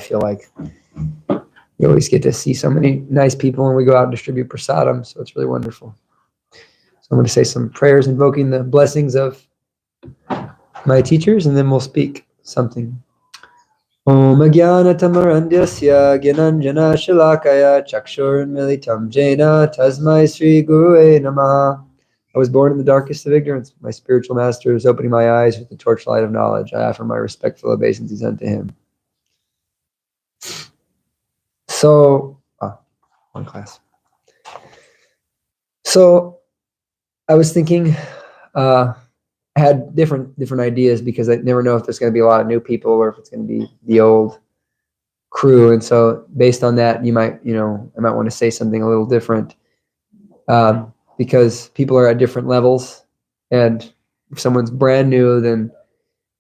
feel like we always get to see so many nice people when we go out and distribute prasadam, so it's really wonderful. So I'm going to say some prayers invoking the blessings of my teachers, and then we'll speak something. Om Jnana-tamarandasya Gyananjana Shalakaya Chakshurmilitam Jena Tasmai Sri Gurue Namaha. I was born in the darkest of ignorance. My spiritual master is opening my eyes with the torchlight of knowledge. I offer my respectful obeisances unto him. So, one class. So, I was thinking, I had different ideas because I never know if there's going to be a lot of new people or if it's going to be the old crew. And so, based on that, I might want to say something a little different because people are at different levels, and if someone's brand new, then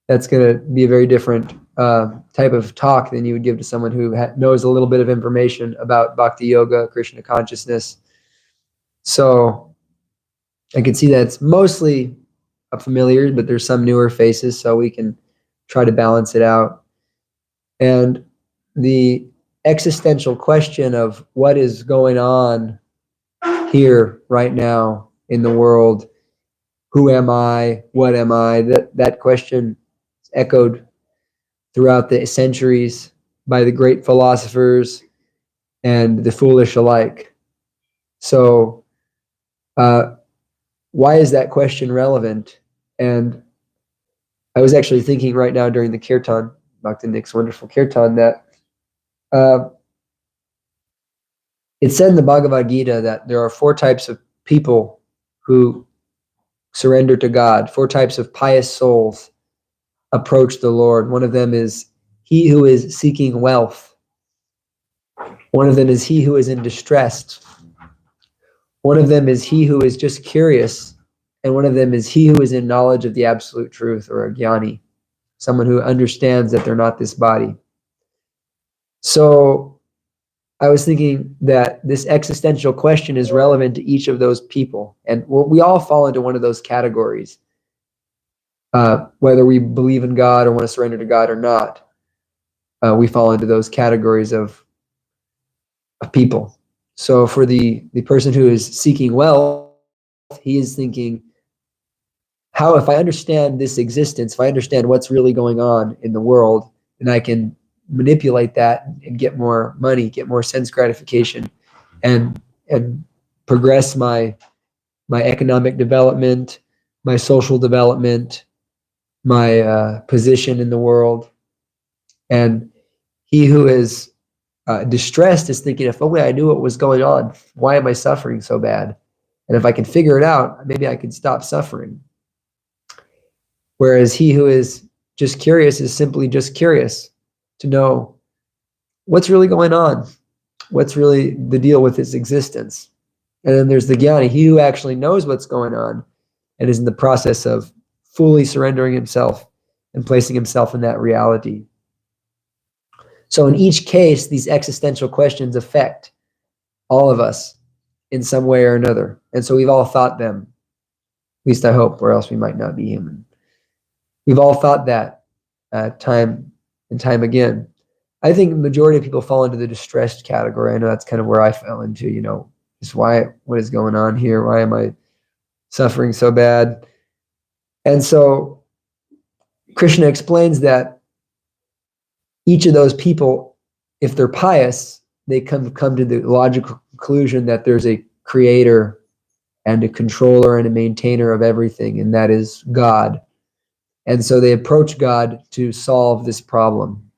that's going to be a very different type of talk than you would give to someone who knows a little bit of information about bhakti yoga, Krishna consciousness. So I can see that it's mostly familiar, but there's some newer faces, so we can try to balance it out. And the existential question of what is going on here right now in the world, who am I, what am I, that question is echoed throughout the centuries by the great philosophers and the foolish alike. So why is that question relevant? And I was actually thinking right now during the kirtan, Bhakti Nick's wonderful kirtan, that it said in the Bhagavad Gita that there are 4 types of people who surrender to God, 4 types of pious souls approach the Lord. One of them is he who is seeking wealth. One of them is he who is in distress. One of them is he who is just curious. And one of them is he who is in knowledge of the absolute truth, or a jnani, someone who understands that they're not this body. So I was thinking that this existential question is relevant to each of those people. And we all fall into one of those categories, whether we believe in God or want to surrender to God or not. We fall into those categories of people. So for the person who is seeking wealth, he is thinking, how, if I understand this existence, if I understand what's really going on in the world, then I can manipulate that and get more money, get more sense gratification, and progress my economic development, my social development, my position in the world. And he who is distressed is thinking, if only I knew what was going on, why am I suffering so bad? And if I can figure it out, maybe I can stop suffering. Whereas he who is just curious is simply just curious to know what's really going on, what's really the deal with his existence. And then there's the jnani, he who actually knows what's going on and is in the process of fully surrendering himself and placing himself in that reality. So in each case, these existential questions affect all of us in some way or another. And so we've all thought them, at least I hope, or else we might not be human. We've all thought that time and time again. I think the majority of people fall into the distressed category. I know that's kind of where I fell into, just what is going on here? Why am I suffering so bad? And so Krishna explains that each of those people, if they're pious, they come to the logical conclusion that there's a creator and a controller and a maintainer of everything, and that is God. And so they approach God to solve this problem.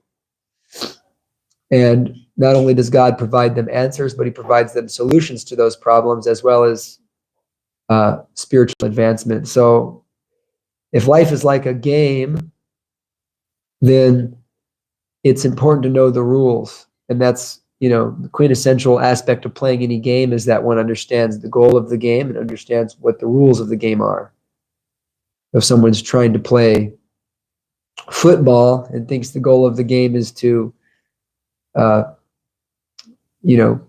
And not only does God provide them answers, but he provides them solutions to those problems, as well as spiritual advancement. So if life is like a game, then it's important to know the rules. And that's, the quintessential aspect of playing any game is that one understands the goal of the game and understands what the rules of the game are. If someone's trying to play football and thinks the goal of the game is to,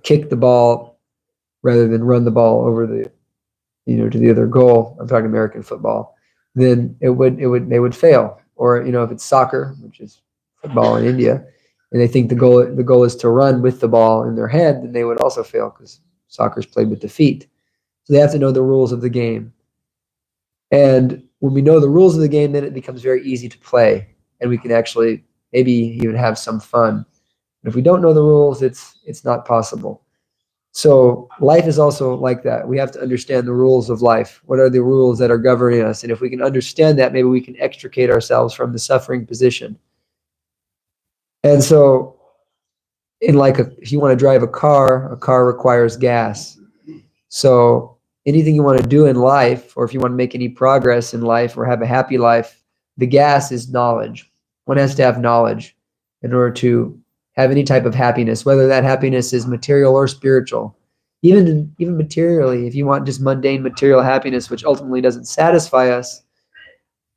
kick the ball rather than run the ball over the, to the other goal, I'm talking American football, then they would fail. Or, if it's soccer, which is football in India, and they think the goal is to run with the ball in their head, then they would also fail, because soccer's played with the feet. So they have to know the rules of the game. And when we know the rules of the game, then it becomes very easy to play, and we can actually maybe even have some fun. But if we don't know the rules, it's not possible. So life is also like that. We have to understand the rules of life. What are the rules that are governing us? And if we can understand that, maybe we can extricate ourselves from the suffering position. And so if you want to drive a car requires gas. So anything you want to do in life, or if you want to make any progress in life or have a happy life, the gas is knowledge. One has to have knowledge in order to have any type of happiness, whether that happiness is material or spiritual. Even materially, if you want just mundane material happiness, which ultimately doesn't satisfy us,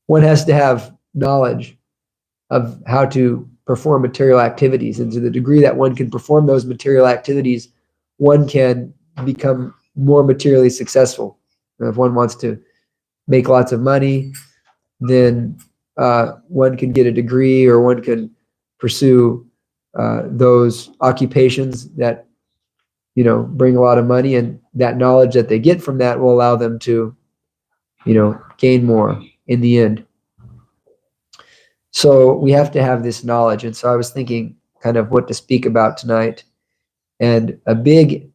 one has to have knowledge of how to perform material activities. And to the degree that one can perform those material activities, one can become more materially successful. If one wants to make lots of money, then one can get a degree, or one can pursue those occupations that bring a lot of money, and that knowledge that they get from that will allow them to gain more in the end. So we have to have this knowledge. And so I was thinking kind of what to speak about tonight, and a big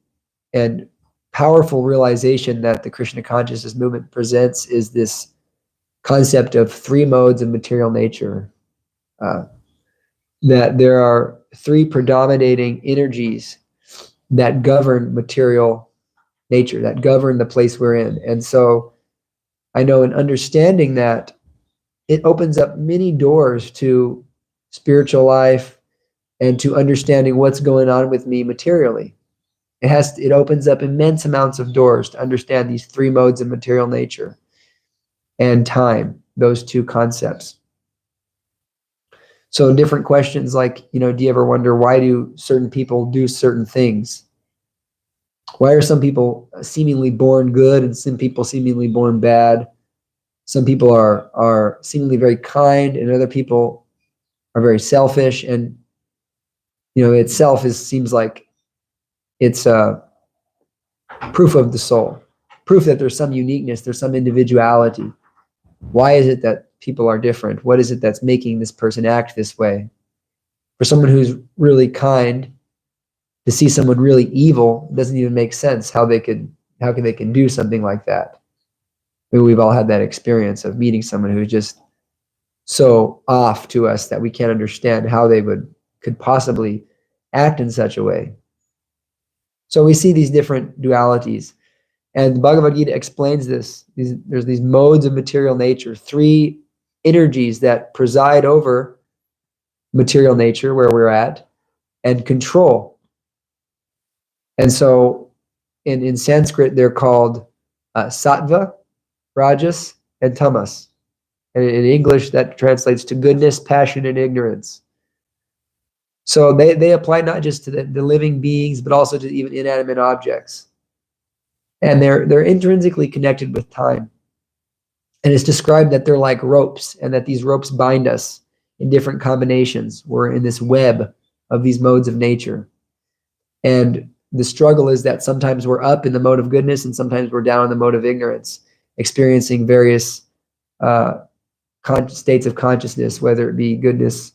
and powerful realization that the Krishna consciousness movement presents is this concept of three modes of material nature. That there are three predominating energies that govern material nature, that govern the place we're in. And so I know in understanding that, it opens up many doors to spiritual life and to understanding what's going on with me materially. It opens up immense amounts of doors to understand these three modes of material nature and time, those two concepts. So different questions like, do you ever wonder, why do certain people do certain things? Why are some people seemingly born good and some people seemingly born bad? Some people are seemingly very kind, and other people are very selfish. And itself seems like it's a proof of the soul, proof that there's some uniqueness, there's some individuality. Why is it that people are different? What is it that's making this person act this way? For someone who's really kind, to see someone really evil doesn't even make sense. How they can do something like that? Maybe we've all had that experience of meeting someone who's just so off to us that we can't understand how they could possibly act in such a way. So we see these different dualities, and the Bhagavad Gita explains this. There's these modes of material nature, three energies that preside over material nature where we're at and control. And so in Sanskrit, they're called sattva, rajas, and tamas. And in English, that translates to goodness, passion, and ignorance. So they apply not just to the living beings, but also to even inanimate objects. And they're intrinsically connected with time. And it's described that they're like ropes, and that these ropes bind us in different combinations. We're in this web of these modes of nature. And the struggle is that sometimes we're up in the mode of goodness, and sometimes we're down in the mode of ignorance, experiencing various states of consciousness, whether it be goodness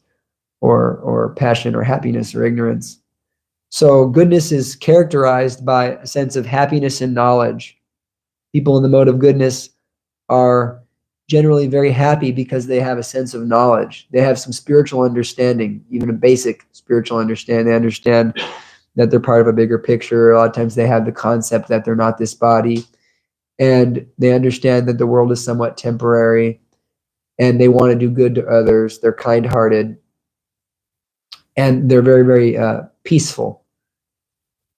or passion or happiness or ignorance. So goodness is characterized by a sense of happiness and knowledge. People in the mode of goodness are generally very happy because they have a sense of knowledge. They have some spiritual understanding, even a basic spiritual understanding. They understand that they're part of a bigger picture. A lot of times they have the concept that they're not this body, and they understand that the world is somewhat temporary, and they want to do good to others. They're kind-hearted, and they're very, very peaceful.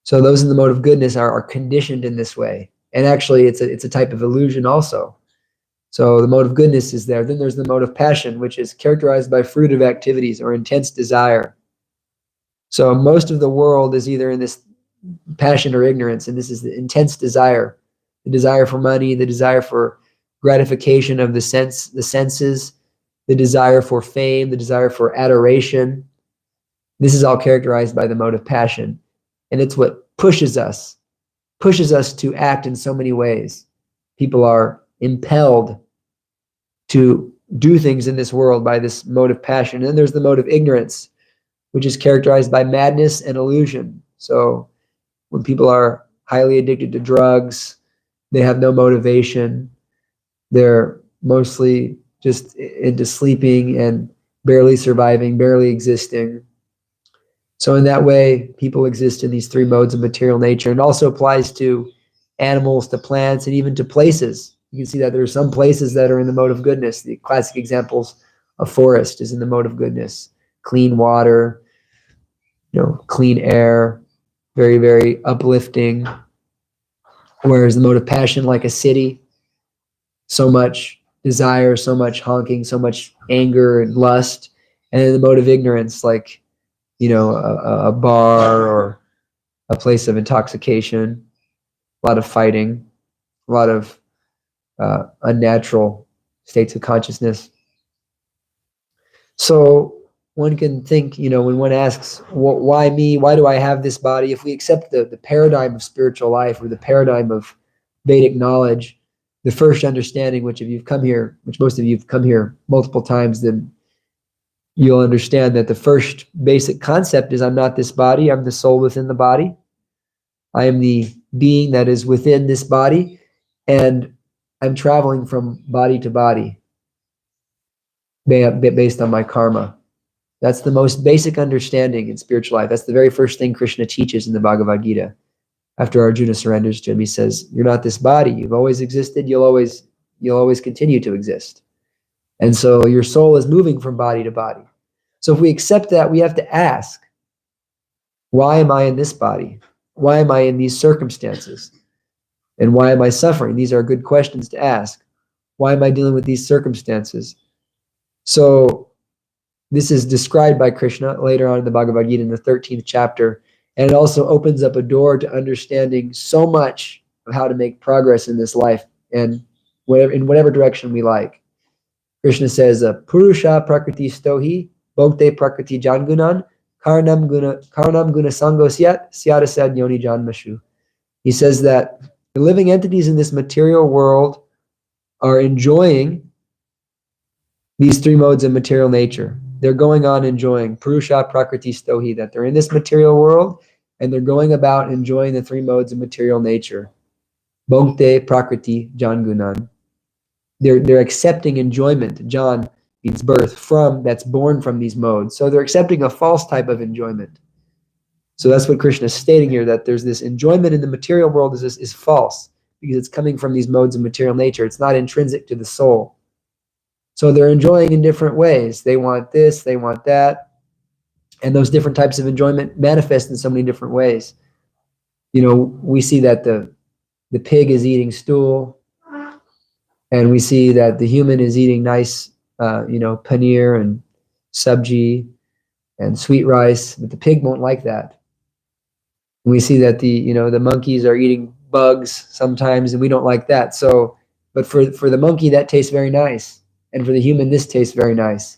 So those in the mode of goodness are conditioned in this way. And actually, it's a type of illusion also. So the mode of goodness is there. Then there's the mode of passion, which is characterized by fruitive activities or intense desire. So most of the world is either in this passion or ignorance, and this is the intense desire. The desire for money, the desire for gratification of the senses, the desire for fame, the desire for adoration. This is all characterized by the mode of passion. And it's what pushes us to act in so many ways. People are impelled to do things in this world by this mode of passion. And then there's the mode of ignorance, which is characterized by madness and illusion. So when people are highly addicted to drugs, they have no motivation. They're mostly just into sleeping and barely surviving, barely existing. So in that way, people exist in these three modes of material nature. And it also applies to animals, to plants, and even to places. You can see that there are some places that are in the mode of goodness. The classic examples, a forest is in the mode of goodness. Clean water, clean air, very, very uplifting. Whereas the mode of passion, like a city, so much desire, so much honking, so much anger and lust. And then the mode of ignorance, like, a bar or a place of intoxication, a lot of fighting, a lot of unnatural states of consciousness. So one can think, when one asks, why me? Why do I have this body? If we accept the paradigm of spiritual life or the paradigm of Vedic knowledge, the first understanding, which most of you have come here multiple times, then you'll understand that the first basic concept is I'm not this body, I'm the soul within the body. I am the being that is within this body, and I'm traveling from body to body based on my karma. That's the most basic understanding in spiritual life. That's the very first thing Krishna teaches in the Bhagavad Gita. After Arjuna surrenders to him, he says, you're not this body. You've always existed. You'll always continue to exist. And so your soul is moving from body to body. So if we accept that, we have to ask, why am I in this body? Why am I in these circumstances? And why am I suffering? These are good questions to ask. Why am I dealing with these circumstances? So this is described by Krishna later on in the Bhagavad Gita in the 13th chapter. And it also opens up a door to understanding so much of how to make progress in this life and in whatever direction we like. Krishna says, Purusha prakriti stohi, bhokte prakriti jangunan, karanam guna sango syata sad yoni janmashu. He says that the living entities in this material world are enjoying these three modes of material nature. They're going on enjoying Purusha prakriti stohi, that they're in this material world and they're going about enjoying the three modes of material nature. Bhokte prakriti jangunan. They're accepting enjoyment. Jan means birth, that's born from these modes. So they're accepting a false type of enjoyment. So that's what Krishna is stating here, that there's this enjoyment in the material world is false because it's coming from these modes of material nature. It's not intrinsic to the soul. So they're enjoying in different ways. They want this, they want that. And those different types of enjoyment manifest in so many different ways. We see that the pig is eating stool, and we see that the human is eating nice, paneer and sabji and sweet rice, but the pig won't like that. And we see that the monkeys are eating bugs sometimes, and we don't like that. So, but for the monkey, that tastes very nice. And for the human, this tastes very nice.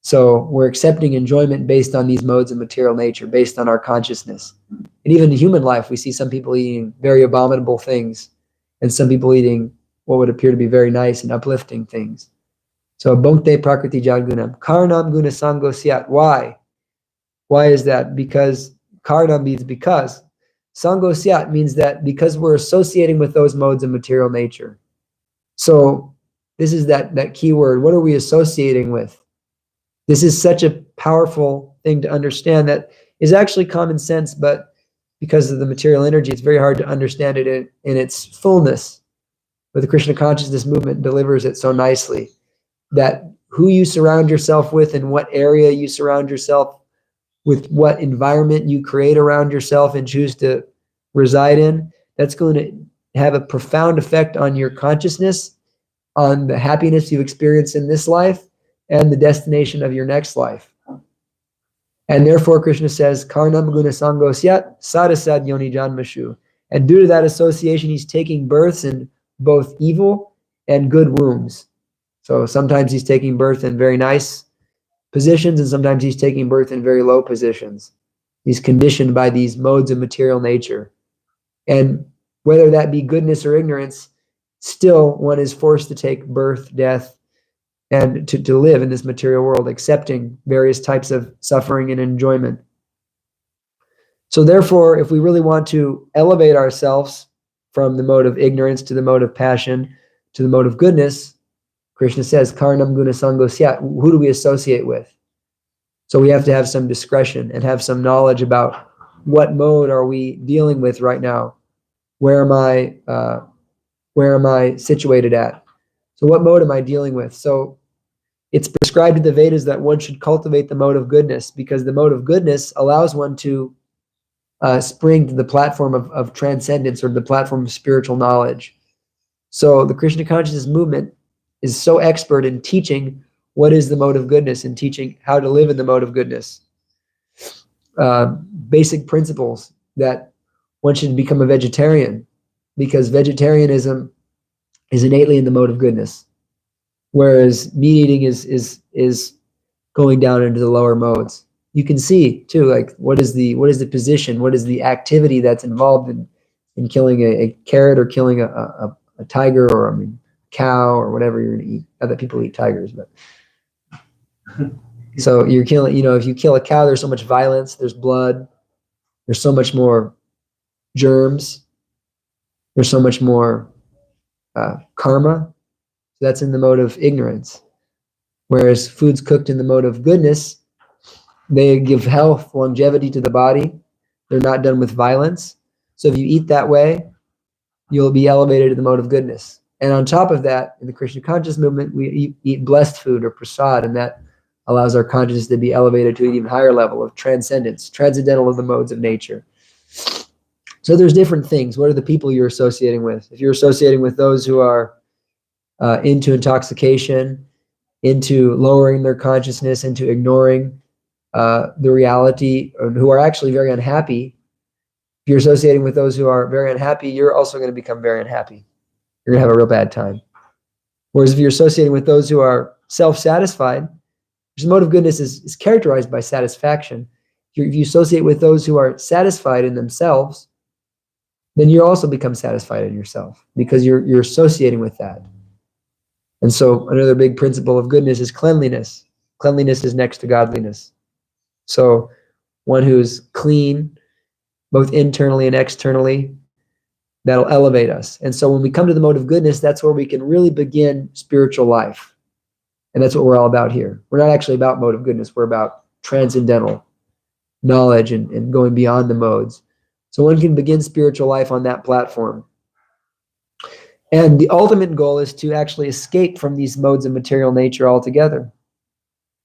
So we're accepting enjoyment based on these modes of material nature, based on our consciousness. And even in human life, we see some people eating very abominable things and some people eating what would appear to be very nice and uplifting things. So bhokte prakriti jangunam, karanam guna sango syat. Why? Why is that? Because karanam means because. Sango syat means that because we're associating with those modes of material nature. So this is that key word. What are we associating with? This is such a powerful thing to understand that is actually common sense, but because of the material energy, it's very hard to understand it in its fullness. But the Krishna consciousness movement delivers it so nicely, that who you surround yourself with and what area you surround yourself with, what environment you create around yourself and choose to reside in, that's going to have a profound effect on your consciousness, on the happiness you experience in this life, and the destination of your next life. And therefore, Krishna says, Karnam guna sango syat sadasad yoni janmashu. And due to that association, he's taking births in both evil and good wombs. So sometimes he's taking birth in very nice positions, and sometimes he's taking birth in very low positions. He's conditioned by these modes of material nature. And whether that be goodness or ignorance, still one is forced to take birth, death, and to live in this material world, accepting various types of suffering and enjoyment. So therefore, if we really want to elevate ourselves from the mode of ignorance to the mode of passion, to the mode of goodness, Krishna says, Karnam guna sangosya, who do we associate with? So we have to have some discretion and have some knowledge about what mode are we dealing with right now? Where am I situated at? So what mode am I dealing with? So it's prescribed in the Vedas that one should cultivate the mode of goodness, because the mode of goodness allows one to spring to the platform of transcendence, or the platform of spiritual knowledge. So the Krishna consciousness movement is so expert in teaching what is the mode of goodness and teaching how to live in the mode of goodness. Basic principles that one should become a vegetarian, because vegetarianism is innately in the mode of goodness, whereas meat eating is going down into the lower modes. You can see too, like what is the position, what is the activity that's involved in killing a carrot, or killing a tiger, or cow, or whatever you're going to eat. Not that people eat tigers, but so you're killing. If you kill a cow, there's so much violence, there's blood, there's so much more germs, there's so much more karma. So that's in the mode of ignorance. Whereas foods cooked in the mode of goodness, they give health, longevity to the body. They're not done with violence. So if you eat that way, you'll be elevated to the mode of goodness. And on top of that, in the Krishna conscious movement, we eat blessed food, or prasad, and that allows our consciousness to be elevated to an even higher level of transcendence, transcendental of the modes of nature. So there's different things. What are the people you're associating with? If you're associating with those who are into intoxication, into lowering their consciousness, into ignoring the reality, or who are actually very unhappy, if you're associating with those who are very unhappy, you're also going to become very unhappy. You're going to have a real bad time. Whereas if you're associating with those who are self-satisfied, which the mode of goodness is characterized by satisfaction, if you associate with those who are satisfied in themselves, then you also become satisfied in yourself, because you're associating with that. And so another big principle of goodness is cleanliness. Cleanliness is next to godliness. So one who's clean, both internally and externally, that'll elevate us. And so when we come to the mode of goodness, that's where we can really begin spiritual life. And that's what we're all about here. We're not actually about mode of goodness. We're about transcendental knowledge and going beyond the modes. So one can begin spiritual life on that platform. And the ultimate goal is to actually escape from these modes of material nature altogether,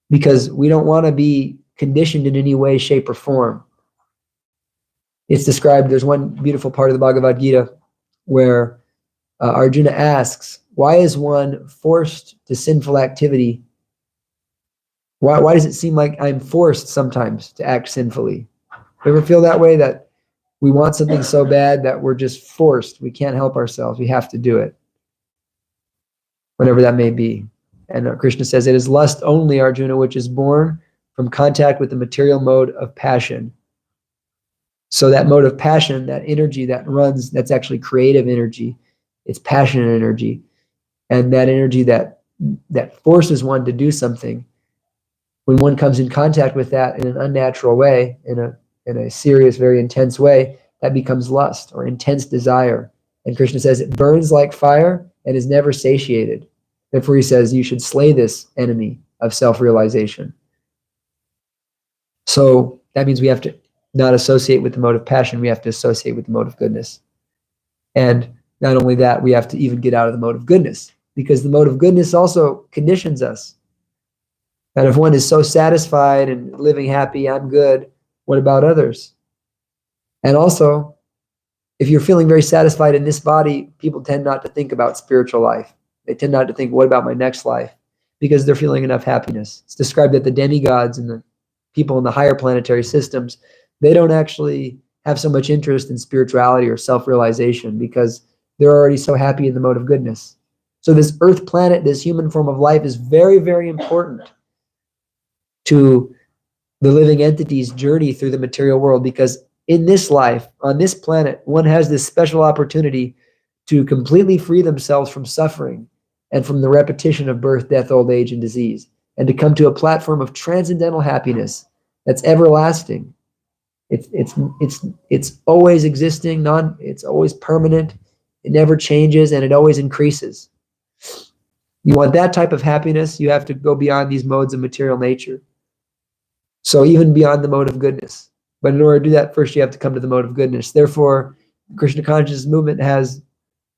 because we don't want to be conditioned in any way, shape, or form. It's described, there's one beautiful part of the Bhagavad Gita where Arjuna asks, why is one forced to sinful activity? Why does it seem like I'm forced sometimes to act sinfully? You ever feel that way, that we want something so bad that we're just forced? We can't help ourselves. We have to do it, whatever that may be. And Krishna says, it is lust only, Arjuna, which is born from contact with the material mode of passion. So that mode of passion, that energy that runs, that's actually creative energy. It's passionate energy. And that energy that forces one to do something, when one comes in contact with that in an unnatural way, in a serious, very intense way, that becomes lust, or intense desire. And Krishna says it burns like fire and is never satiated. Therefore he says you should slay this enemy of self-realization. So that means we have to not associate with the mode of passion, we have to associate with the mode of goodness. And not only that, we have to even get out of the mode of goodness, because the mode of goodness also conditions us. And if one is so satisfied and living happy, I'm good, what about others? And also, if you're feeling very satisfied in this body, people tend not to think about spiritual life. They tend not to think, what about my next life? Because they're feeling enough happiness. It's described that the demigods and the people in the higher planetary systems, they don't actually have so much interest in spirituality or self-realization, because they're already so happy in the mode of goodness. So this earth planet, this human form of life, is very, very important. to the living entity's journey through the material world, because in this life, on this planet, one has this special opportunity to completely free themselves from suffering and from the repetition of birth, death, old age, and disease, and to come to a platform of transcendental happiness that's everlasting. It's always existing, it's always permanent, it never changes, and it always increases. You want that type of happiness, you have to go beyond these modes of material nature. So even beyond the mode of goodness. But in order to do that, first you have to come to the mode of goodness. Therefore, the Krishna consciousness movement has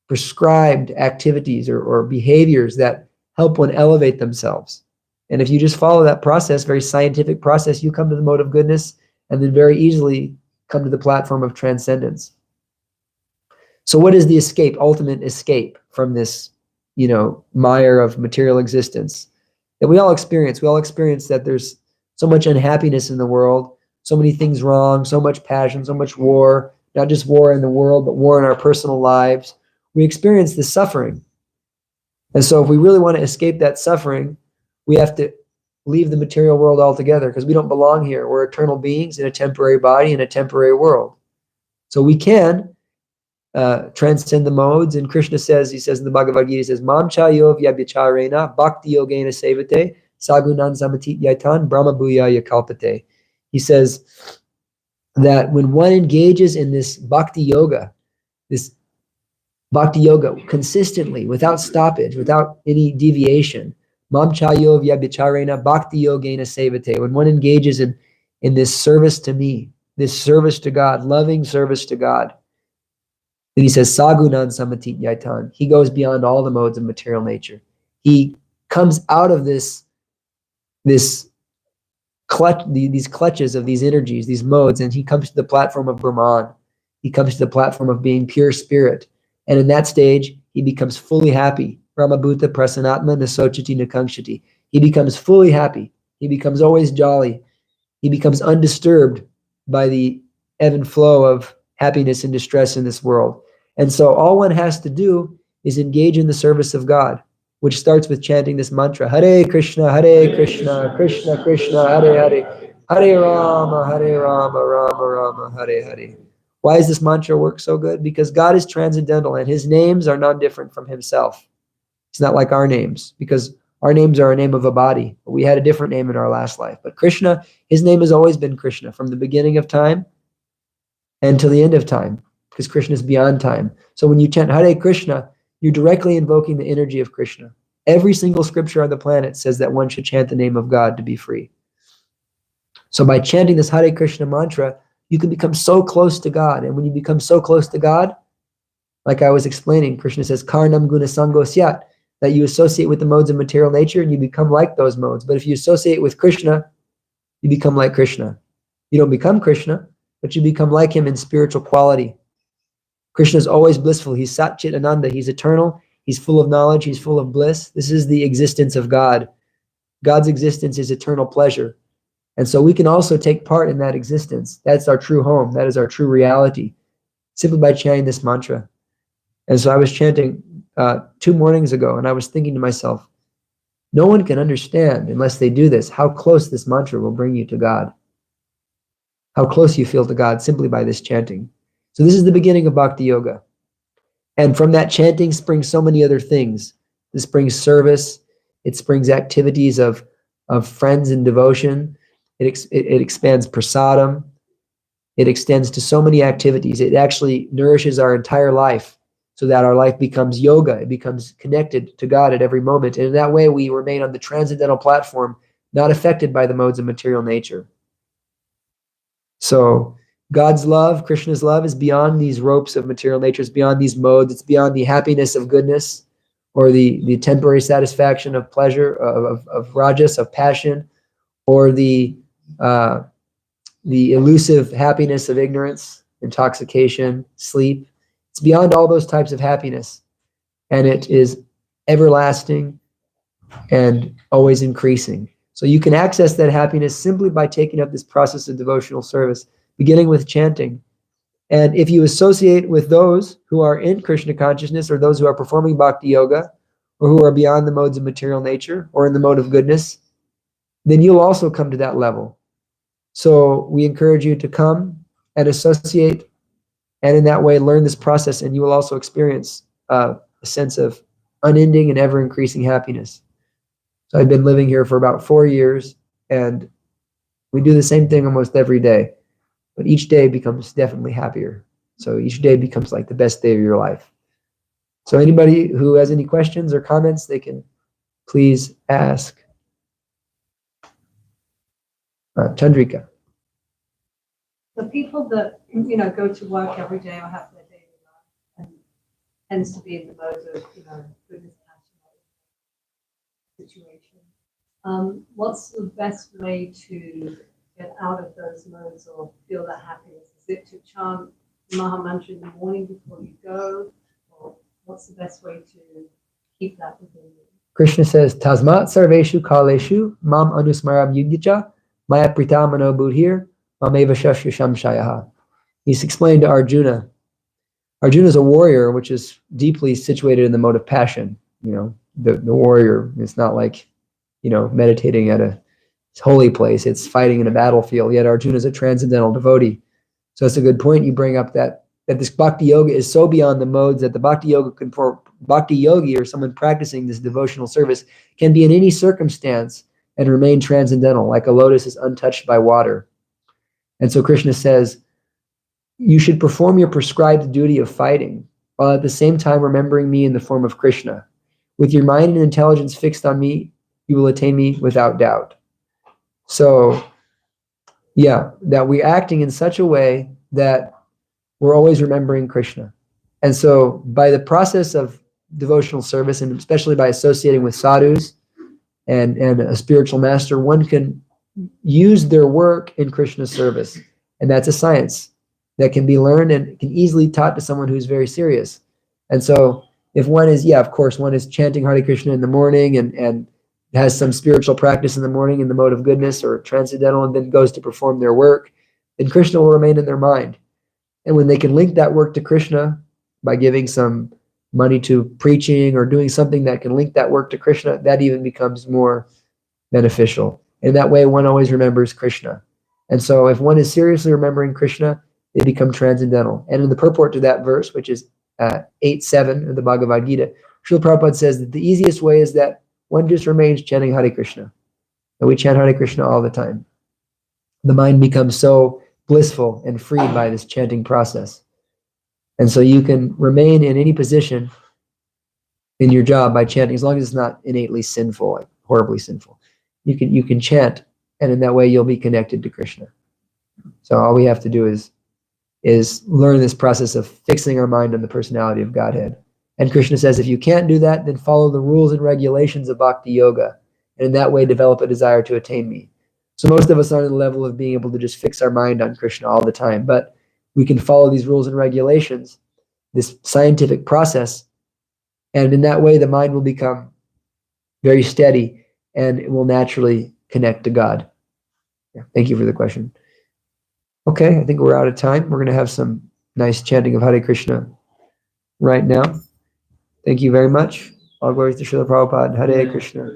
prescribed activities or behaviors that help one elevate themselves. And if you just follow that process, very scientific process, you come to the mode of goodness and then very easily come to the platform of transcendence. So what is the escape, ultimate escape from this, mire of material existence that we all experience? We all experience that there's so much unhappiness in the world, so many things wrong, so much passion, so much war, not just war in the world, but war in our personal lives. We experience this suffering. And so if we really want to escape that suffering, we have to leave the material world altogether, because we don't belong here. We're eternal beings in a temporary body in a temporary world. So we can transcend the modes. And Krishna says, he says in the Bhagavad Gita, he says, Mam chayo vyabhicharena bhakti yogena sevate sagunan samatit yaitan brahma bhuyaya kalpate. He says that when one engages in this bhakti yoga consistently, without stoppage, without any deviation, mam chayo vyabhicharena bhakti yogena sevate, when one engages in this service to me, this service to God, loving service to God, then he says, sagunan samatit yaitan. He goes beyond all the modes of material nature. He comes out of this clutch, these clutches of these energies, these modes, and he comes to the platform of Brahman. He comes to the platform of being pure spirit. And in that stage, he becomes fully happy. Brahma Bhuta Prasanatma Nasochati Nakangshati. He becomes fully happy. He becomes always jolly. He becomes undisturbed by the ebb and flow of happiness and distress in this world. And so all one has to do is engage in the service of God, which starts with chanting this mantra, Hare Krishna, Krishna Krishna, Hare Hare, Hare Rama, Rama Rama, Hare Hare. Why does this mantra work so good? Because God is transcendental and his names are not different from himself. It's not like our names, because our names are a name of a body. We had a different name in our last life. But Krishna, his name has always been Krishna from the beginning of time and till the end of time, because Krishna is beyond time. So when you chant Hare Krishna, you're directly invoking the energy of Krishna. Every single scripture on the planet says that one should chant the name of God to be free. So by chanting this Hare Krishna mantra, you can become so close to God. And when you become so close to God, like I was explaining, Krishna says, Karnam guna sango syat, that you associate with the modes of material nature and you become like those modes. But if you associate with Krishna, you become like Krishna. You don't become Krishna, but you become like him in spiritual quality. Krishna is always blissful. He's Sat Chit Ananda. He's eternal. He's full of knowledge. He's full of bliss. This is the existence of God. God's existence is eternal pleasure. And so we can also take part in that existence. That's our true home. That is our true reality, simply by chanting this mantra. And so I was chanting 2 mornings ago, and I was thinking to myself, no one can understand unless they do this, how close this mantra will bring you to God. How close you feel to God simply by this chanting. So this is the beginning of Bhakti Yoga. And from that chanting springs so many other things. This brings service. It springs activities of friends and devotion. It expands prasadam. It extends to so many activities. It actually nourishes our entire life so that our life becomes yoga. It becomes connected to God at every moment. And in that way, we remain on the transcendental platform, not affected by the modes of material nature. So God's love, Krishna's love, is beyond these ropes of material nature. It's beyond these modes. It's beyond the happiness of goodness or the temporary satisfaction of pleasure, of rajas, of passion, or the elusive happiness of ignorance, intoxication, sleep. It's beyond all those types of happiness. And it is everlasting and always increasing. So you can access that happiness simply by taking up this process of devotional service, beginning with chanting. And if you associate with those who are in Krishna consciousness, or those who are performing bhakti yoga, or who are beyond the modes of material nature, or in the mode of goodness, then you'll also come to that level. So we encourage you to come and associate, and in that way learn this process, and you will also experience a sense of unending and ever-increasing happiness. So I've been living here for about 4 years, and we do the same thing almost every day, but each day becomes definitely happier. So each day becomes like the best day of your life. So anybody who has any questions or comments, they can please ask. Chandrika. The people that go to work every day or have their daily life and tends to be in the mode of goodness situation. What's the best way to get out of those modes or feel that happiness? Is it to chant the Maha Mantra in the morning before you go, or what's the best way to keep that within you? Krishna says, Tasmat sarveshu kaleshu mam anusmaram yudhya maya pritamano buddhir mameva shashya shamshayaha. He's explained to Arjuna. Arjuna is a warrior, which is deeply situated in the mode of passion. The warrior is not like, meditating at a holy place. It's fighting in a battlefield. Yet Arjuna is a transcendental devotee. So it's a good point you bring up that this bhakti yoga is so beyond the modes that the bhakti yogi or someone practicing this devotional service can be in any circumstance and remain transcendental, like a lotus is untouched by water. And so Krishna says, you should perform your prescribed duty of fighting, while at the same time remembering me in the form of Krishna. With your mind and intelligence fixed on me, you will attain me without doubt. So, that we're acting in such a way that we're always remembering Krishna. And so by the process of devotional service, and especially by associating with sadhus and a spiritual master, one can use their work in Krishna's service. And that's a science that can be learned and can easily taught to someone who's very serious. And so if one is, of course, one is chanting Hare Krishna in the morning and has some spiritual practice in the morning in the mode of goodness or transcendental, and then goes to perform their work, then Krishna will remain in their mind. And when they can link that work to Krishna by giving some money to preaching or doing something that can link that work to Krishna, that even becomes more beneficial. In that way, one always remembers Krishna. And so if one is seriously remembering Krishna, they become transcendental. And in the purport to that verse, which is 8:7 of the Bhagavad Gita, Srila Prabhupada says that the easiest way is that one just remains chanting Hare Krishna. And we chant Hare Krishna all the time. The mind becomes so blissful and freed by this chanting process. And so you can remain in any position in your job by chanting, as long as it's not innately sinful, like horribly sinful. You can chant, and in that way you'll be connected to Krishna. So all we have to do is learn this process of fixing our mind on the personality of Godhead. And Krishna says, if you can't do that, then follow the rules and regulations of Bhakti Yoga, and in that way develop a desire to attain me. So most of us aren't at the level of being able to just fix our mind on Krishna all the time, but we can follow these rules and regulations, this scientific process, and in that way the mind will become very steady and it will naturally connect to God. Thank you for the question. Okay, I think we're out of time. We're going to have some nice chanting of Hare Krishna right now. Thank you very much. All glories to Srila Prabhupada. Hare Krishna.